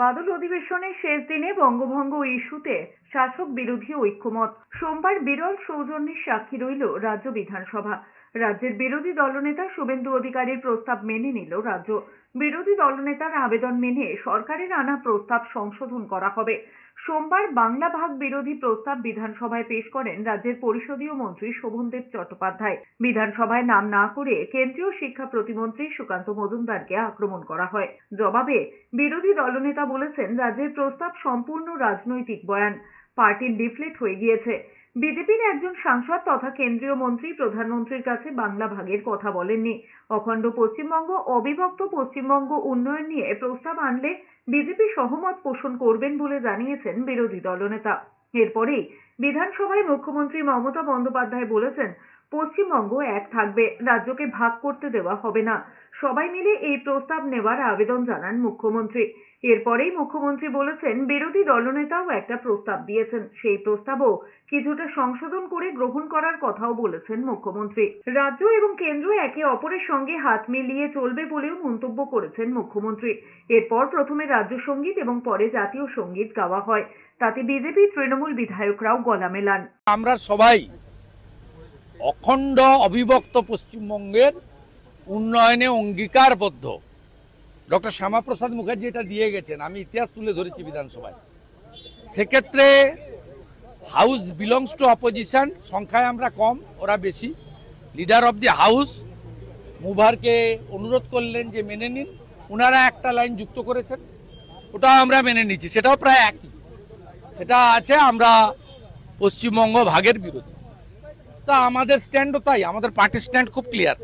বাদল অধিবেশনের শেষ দিনে বঙ্গভঙ্গ ইস্যুতে শাসক বিরোধী ঐক্যমত। সোমবার বিরল সৌজন্যের সাক্ষী রইল রাজ্য বিধানসভা। রাজ্যের বিরোধী দলনেতা শুভেন্দু অধিকারীর প্রস্তাব মেনে নিল রাজ্য। বিরোধী দলনেতার আবেদন মেনে সরকারের আনা প্রস্তাব সংশোধন করা হবে। সোমবার বাংলা ভাগ বিরোধী প্রস্তাব বিধানসভায় পেশ করেন রাজ্যের পরিষদীয় মন্ত্রী শোভনদেব চট্টোপাধ্যায়। বিধানসভায় নাম না করে কেন্দ্রীয় শিক্ষা প্রতিমন্ত্রী সুকান্ত মজুমদারকে আক্রমণ করা হয়। জবাবে বিরোধী দলনেতা বলেছেন, রাজ্যের প্রস্তাব সম্পূর্ণ রাজনৈতিক বয়ান, পার্টির লিফলেট হয়ে গিয়েছে। বিজেপির একজন সাংসদ তথা কেন্দ্রীয় মন্ত্রী প্রধানমন্ত্রীর কাছে বাংলা ভাগের কথা বলেননি। অখণ্ড পশ্চিমবঙ্গ, অবিভক্ত পশ্চিমবঙ্গ উন্নয়ন নিয়ে প্রস্তাব আনলে বিজেপি সহমত পোষণ করবেন বলে জানিয়েছেন বিরোধী দলনেতা। এরপরেই বিধানসভায় মুখ্যমন্ত্রী মমতা বন্দ্যোপাধ্যায় বলেছেন, পশ্চিমবঙ্গ এক থাকবে, রাজ্যকে ভাগ করতে দেওয়া হবে না। সবাই মিলে এই প্রস্তাব নেওয়ার আবেদন জানান মুখ্যমন্ত্রী। এরপরেই মুখ্যমন্ত্রী বলেছেন, বিরোধী দলনেতাও একটা প্রস্তাব দিয়েছেন, সেই প্রস্তাবও কিছুটা সংশোধন করে গ্রহণ করার কথাও বলেছেন মুখ্যমন্ত্রী। রাজ্য এবং কেন্দ্র একে অপরের সঙ্গে হাত মিলিয়ে চলবে বলেও মন্তব্য করেছেন মুখ্যমন্ত্রী। এরপর প্রথমে রাজ্য সঙ্গীত এবং পরে জাতীয় সঙ্গীত গাওয়া হয়। তাতে বিজেপি তৃণমূল বিধায়করাও গলা মেলান। আমরা সবাই অখণ্ড অবিভক্ত পশ্চিমবঙ্গের উন্নয়নে অঙ্গীকারবদ্ধ। ডক্টর শ্যামাপ্রসাদ মুখার্জি এটা দিয়ে গেছেন, আমি ইতিহাস তুলে ধরেছি বিধানসভায়। সেক্ষেত্রে হাউস বিলংস টু অপোজিশন, সংখ্যায় আমরা কম, ওরা বেশি। লিডার অব দি হাউস মুভারকে অনুরোধ করলেন যে মেনে নিন, ওনারা একটা লাইন যুক্ত করেছেন, ওটাও আমরা মেনে নিচ্ছি। সেটাও প্রায় একই, সেটা আছে আমরা পশ্চিমবঙ্গ ভাগের বিরোধী। তা আমাদের স্ট্যান্ডও তাই, আমাদের পার্টির স্ট্যান্ড খুব ক্লিয়ার।